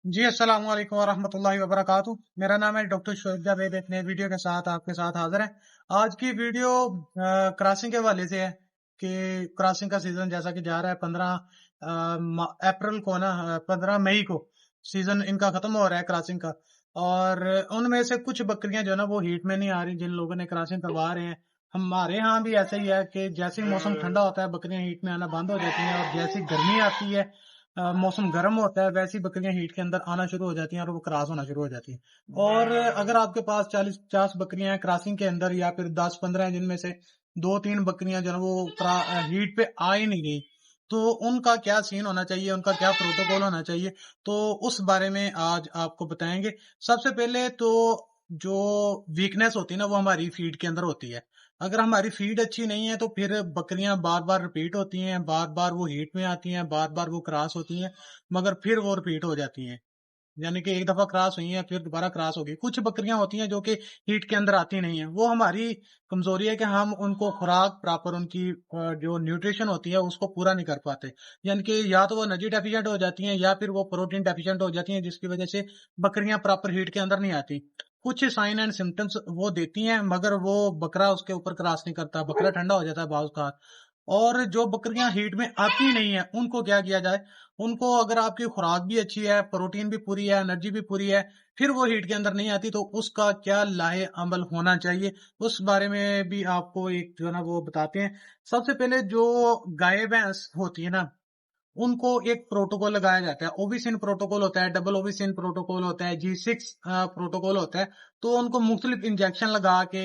जी अस्सलाम वालेकुम वरहमतुल्लाहि वबरकातुह। मेरा नाम है डॉक्टर शोएब जावेद। एक नए वीडियो के साथ आपके साथ हाजिर है। आज की वीडियो क्रॉसिंग के हवाले से है कि क्रॉसिंग का सीजन जैसा कि जा रहा है 15 अप्रैल को ना 15 मई को सीजन इनका खत्म हो रहा है क्रॉसिंग का। और उनमें से कुछ बकरियां जो है ना वो हीट में नहीं आ रही, जिन लोगों ने क्रॉसिंग करवा रहे हैं। हमारे यहाँ भी ऐसा ही है कि जैसे ही मौसम ठंडा होता है बकरियां हीट में आना बंद हो जाती हैं, और जैसे ही गर्मी आती है मौसम गर्म होता है वैसी बकरियां हीट के अंदर आना शुरू हो जाती हैं और वो क्रॉस होना शुरू हो जाती हैं। और अगर आपके पास 40-50 बकरियां हैं क्रॉसिंग के अंदर, या फिर 10-15 हैं जिनमें से 2-3 बकरियां जो है वो हीट पे आ ही नहीं रही, तो उनका क्या सीन होना चाहिए, उनका क्या प्रोटोकॉल होना चाहिए, तो उस बारे में आज आपको बताएंगे। सबसे पहले तो जो वीकनेस होती है ना वो हमारी फीड के अंदर होती है। अगर हमारी फीड अच्छी नहीं है तो फिर बकरियां बार बार रिपीट होती हैं, बार बार वो हीट में आती हैं, बार बार वो क्रॉस होती हैं, मगर फिर वो रिपीट हो जाती हैं। यानी कि एक दफा क्रॉस हुई है फिर दोबारा क्रॉस होगी। कुछ बकरियां होती हैं जो कि हीट के अंदर आती नहीं है, वो हमारी कमजोरी है कि हम उनको खुराक प्रॉपर, उनकी जो न्यूट्रिशन होती है उसको पूरा नहीं कर पाते। यानी कि या तो वो एनर्जी डेफिशिएंट हो जाती हैं या फिर वो प्रोटीन डेफिशिएंट हो जाती हैं, जिसकी वजह से बकरियां प्रॉपर हीट के अंदर नहीं आती। कुछ साइन एंड सिम्टम्स वो देती हैं मगर वो बकरा उसके ऊपर क्रॉस नहीं करता, बकरा ठंडा हो जाता है बाउस का। और जो बकरियां हीट में आती नहीं है उनको क्या किया जाए? उनको अगर आपकी खुराक भी अच्छी है, प्रोटीन भी पूरी है, एनर्जी भी पूरी है, फिर वो हीट के अंदर नहीं आती, तो उसका क्या लाहे अमल होना चाहिए, उस बारे में भी आपको एक जो है ना वो बताते हैं। सबसे पहले जो गाय भैंस होती है ना, उनको एक प्रोटोकॉल लगाया जाता है। ओविसिन प्रोटोकॉल होता है, डबल ओविसिन प्रोटोकॉल होता है, G6 प्रोटोकॉल होता है। तो उनको मुख्तलिफ इंजेक्शन लगा के,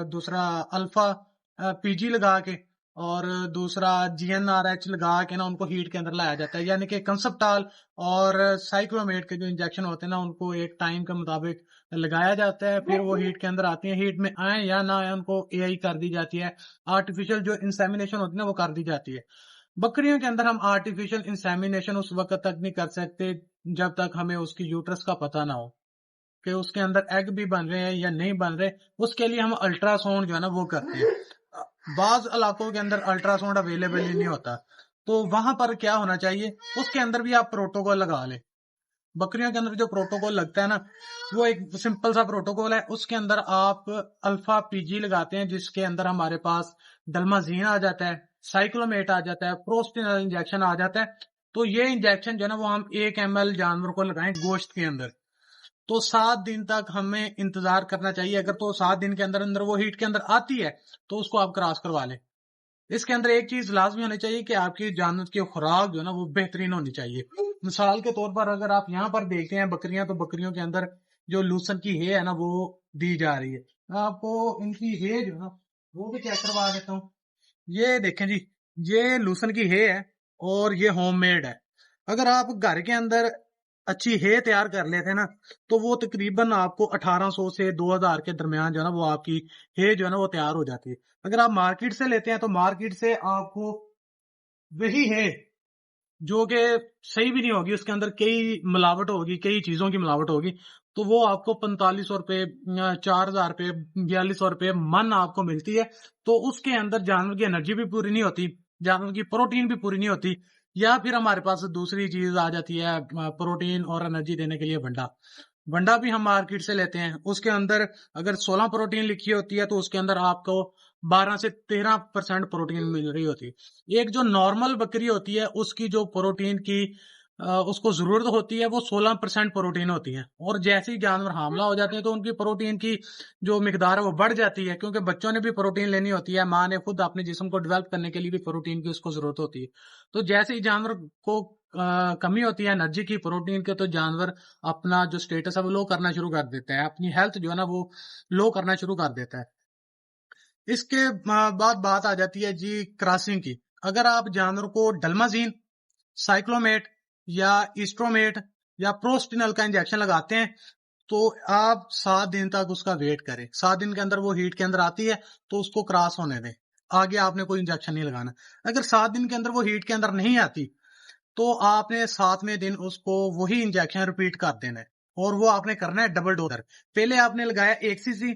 दूसरा अल्फा पीजी लगा के, और दूसरा GnRH लगा के ना उनको हीट के अंदर लाया जाता है। यानी कि कंसप्टाल और साइक्लोमेट के जो इंजेक्शन होते हैं ना उनको एक टाइम के मुताबिक लगाया जाता है, फिर वो हीट के अंदर आती है। हीट में आए या ना आए उनको AI कर दी जाती है, आर्टिफिशियल जो इंसेमिनेशन होती है ना वो कर दी जाती है। बकरियों के अंदर हम आर्टिफिशियल इंसेमिनेशन उस वक्त तक नहीं कर सकते जब तक हमें उसकी यूट्रस का पता ना हो कि उसके अंदर एग भी बन रहे हैं या नहीं बन रहे। उसके लिए हम अल्ट्रासाउंड जो है ना वो करते हैं। बाज इलाकों के अंदर अल्ट्रासाउंड अवेलेबल ही नहीं होता, तो वहां पर क्या होना चाहिए, उसके अंदर भी आप प्रोटोकॉल लगा ले। बकरियों के अंदर जो प्रोटोकॉल लगता है ना वो एक सिंपल सा प्रोटोकॉल है। उसके अंदर आप अल्फा पीजी लगाते हैं, जिसके अंदर हमारे पास डल्माजीन आ जाता है, साइक्लोमेट आ जाता है, प्रोस्टिनल इंजेक्शन आ जाता है। तो ये इंजेक्शन जो है ना वो हम 1 ml जानवर को लगाएं गोश्त के अंदर। तो 7 दिन तक हमें इंतजार करना चाहिए। अगर तो 7 दिन के अंदर अंदर वो हीट के अंदर आती है तो उसको आप क्रॉस करवा लें। इसके अंदर एक चीज लाजमी होनी चाहिए कि आपकी जानवर की खुराक जो है ना वो बेहतरीन होनी चाहिए। मिसाल के तौर पर अगर आप यहाँ पर देखते हैं बकरियां, तो बकरियों के अंदर जो लूसन की हे है ना वो दी जा रही है। मैं आपको इनकी हे जो है ना वो भी चेक करवा देता हूँ। ये देखें जी, ये लूसन की हे है और ये होममेड है। अगर आप घर के अंदर अच्छी हे तैयार कर लेते हैं ना तो वो तकरीबन आपको 1800 से 2000 के दरमियान जो है ना वो आपकी हे जो है ना वो तैयार हो जाती है। अगर आप मार्केट से लेते हैं तो मार्केट से आपको वही है जो कि सही भी नहीं होगी, उसके अंदर कई मिलावट होगी, कई चीजों की मिलावट होगी। तो वो आपको 4500 रुपए, 4000 रुपए, 4200 रुपए मन आपको मिलती है। तो उसके अंदर जानवर की एनर्जी भी पूरी नहीं होती, जानवर की प्रोटीन भी पूरी नहीं होती। या फिर हमारे पास दूसरी चीज आ जाती है प्रोटीन और एनर्जी देने के लिए वंडा। वंडा भी हम मार्केट से लेते हैं, उसके अंदर अगर 16 प्रोटीन लिखी होती है तो उसके अंदर आपको 12 से 13% प्रोटीन मिल रही होती है। एक जो नॉर्मल बकरी होती है उसकी जो प्रोटीन की उसको जरूरत होती है वो 16% प्रोटीन होती है। और जैसे ही जानवर हामला हो जाते हैं तो उनकी प्रोटीन की जो मिकदार है वो बढ़ जाती है, क्योंकि बच्चों ने भी प्रोटीन लेनी होती है, माँ ने खुद अपने जिस्म को डेवलप करने के लिए भी प्रोटीन की उसको जरूरत होती है। तो जैसे ही जानवर को कमी होती है एनर्जी की, प्रोटीन के, तो जानवर अपना जो स्टेटस है वो लो करना शुरू कर देता है, अपनी हेल्थ जो है ना वो लो करना शुरू कर देता है। इसके बाद बात आ जाती है जी क्रॉसिंग की। अगर आप जानवर को डल्माजीन, साइक्लोमेट या इस्ट्रोमेट या प्रोस्टिनल का इंजेक्शन लगाते हैं तो आप 7 दिन तक उसका वेट करें। 7 दिन के अंदर वो हीट के अंदर आती है तो उसको क्रॉस होने दें, आगे आपने कोई इंजेक्शन नहीं लगाना। अगर 7 दिन के अंदर वो हीट के अंदर नहीं आती तो आपने 7वें दिन उसको वही इंजेक्शन रिपीट कर देना है, और वो आपने करना है डबल डोजर। पहले आपने लगाया 1 cc,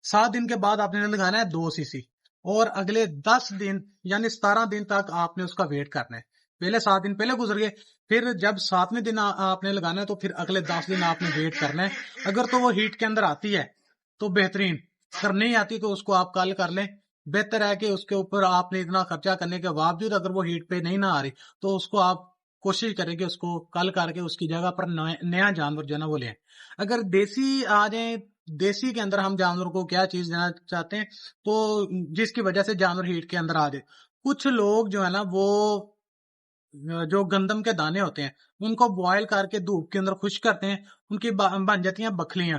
7 दिन के बाद आपने लगाना है 2 cc, और अगले 10 दिन यानी 17 दिन तक आपने उसका वेट करना है। पहले 7 दिन पहले गुजर गए, फिर जब 7वें दिन आपने लगाना है तो फिर अगले 10 दिन आपने वेट करना है। अगर तो वो हीट के अंदर आती है तो बेहतरीन, अगर नहीं आती तो उसको आप कल कर लें। बेहतर है कि उसके ऊपर आपने इतना खर्चा करने के बावजूद अगर वो हीट पे नहीं ना आ रही तो उसको आप कोशिश करें कि उसको कल करके उसकी जगह पर नया जानवर जो है ना वो लें। अगर देसी आ जाए, देसी के अंदर हम जानवर को क्या चीज देना चाहते हैं तो जिसकी वजह से जानवर हीट के अंदर आ जाए। कुछ लोग जो है ना वो जो गंदम के दाने होते हैं उनको बॉयल करके धूप के अंदर खुश्क करते हैं, उनकी बन जाती हैं बखलियां,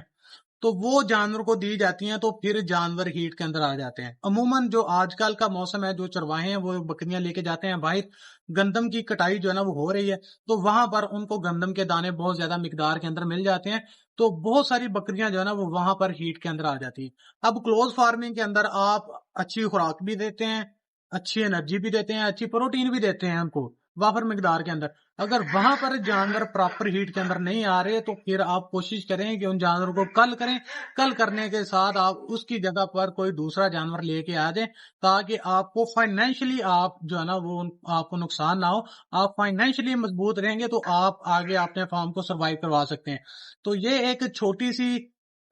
तो वो जानवर को दी जाती हैं तो फिर जानवर हीट के अंदर आ जाते हैं। अमूमन जो आजकल का मौसम है, जो चरवाहे हैं वो बकरियां लेके जाते हैं बाहर, गंदम की कटाई जो है ना वो हो रही है, तो वहां पर उनको गंदम के दाने बहुत ज्यादा मिकदार के अंदर मिल जाते हैं, तो बहुत सारी बकरियां जो है ना वो वहां पर हीट के अंदर आ जाती है। अब क्लोज फार्मिंग के अंदर आप अच्छी खुराक भी देते हैं, अच्छी एनर्जी भी देते हैं, अच्छी प्रोटीन भी देते हैं हमको वाफर मिकदार के अंदर। अगर वहां पर जानवर प्रॉपर हीट के अंदर नहीं आ रहे तो फिर आप कोशिश करें कि उन जानवरों को कल करें। कल करने के साथ आप उसकी जगह पर कोई दूसरा जानवर लेके आ जाए, ताकि आपको फाइनेंशियली आप जो है ना वो आपको नुकसान ना हो। आप फाइनेंशियली मजबूत रहेंगे तो आप आगे अपने फार्म को सर्वाइव करवा सकते हैं। तो ये एक छोटी सी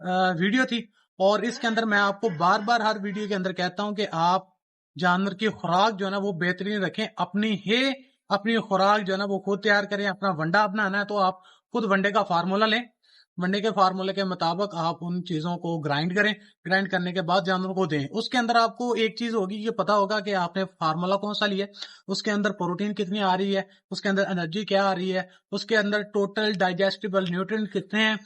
वीडियो थी, और इसके अंदर मैं आपको बार बार हर वीडियो के अंदर कहता हूं कि आप जानवर की खुराक जो है ना वो बेहतरीन रखें। अपनी खुराक जो है ना वो खुद तैयार करें। अपना वंडा बनाना है तो आप खुद वंडे का फार्मूला लें, वनडे के फार्मूले के मुताबिक आप उन चीजों को ग्राइंड करें। ग्राइंड करने के बाद जानवरों को दें। उसके अंदर आपको एक चीज होगी, ये पता होगा कि आपने फार्मूला कौन सा लिया, उसके अंदर प्रोटीन कितनी आ रही है, उसके अंदर एनर्जी क्या आ रही है, उसके अंदर टोटल डाइजेस्टिबल न्यूट्रिएंट कितने हैं,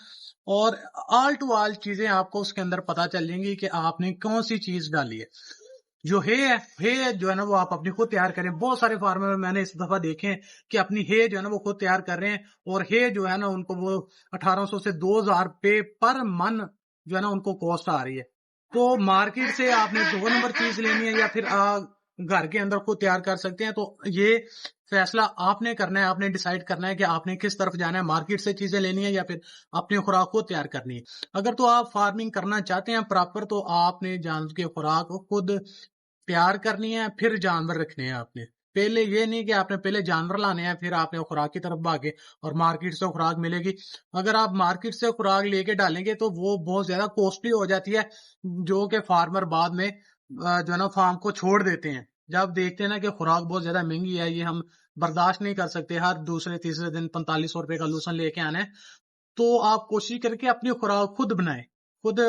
और ऑल टू ऑल चीजें आपको उसके अंदर पता चल जाएंगी कि आपने कौन सी चीज डाली है। जो है जो है ना वो आप अपनी खुद तैयार करें। बहुत सारे फार्मर मैंने इस दफा देखे हैं कि अपनी है जो है ना वो खुद तैयार कर रहे हैं, और है जो है ना उनको वो 1800 से 2000 रुपए पर मन जो है ना उनको कॉस्ट आ रही है। तो मार्केट से आपने 2 नंबर चीज लेनी है या फिर घर के अंदर खुद तैयार कर सकते हैं, तो ये फैसला आपने करना है। आपने डिसाइड करना है कि आपने किस तरफ जाना है, मार्केट से चीजें लेनी है या फिर अपनी खुराक को तैयार करनी है। अगर तो आप फार्मिंग करना चाहते हैं प्रॉपर, तो आपने जानवर की खुराक को खुद तैयार करनी है, फिर जानवर रखने हैं आपने। पहले ये नहीं कि आपने पहले जानवर लाने हैं फिर आपने खुराक की तरफ भागे और मार्केट से खुराक मिलेगी। अगर आप मार्केट से खुराक लेके डालेंगे तो वो बहुत ज्यादा कॉस्टली हो जाती है, जो कि फार्मर बाद में जो है ना फार्म को छोड़ देते हैं। जब देखते हैं ना कि खुराक बहुत ज्यादा महंगी है, ये हम बर्दाश्त नहीं कर सकते, हर दूसरे तीसरे दिन 4500 रुपए का लूसन लेके आना है, तो आप कोशिश करके अपनी खुराक खुद बनाएं। खुद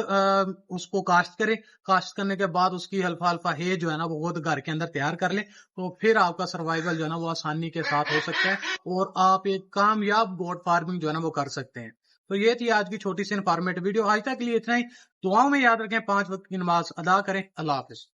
उसको काश्त करें। काश्त करने के बाद उसकी अल्फा अल्फा है जो है ना वो खुद घर के अंदर तैयार कर लें, तो फिर आपका सर्वाइवल जो है ना वो आसानी के साथ हो सकता है, और आप एक कामयाब गोट फार्मिंग जो है ना वो कर सकते हैं। तो ये थी आज की छोटी सी इन्फॉर्मेटिव वीडियो। आज तक के लिए इतना ही। दुआओं में याद रखें, 5 वक्त की नमाज अदा करें। अल्लाह हाफिज।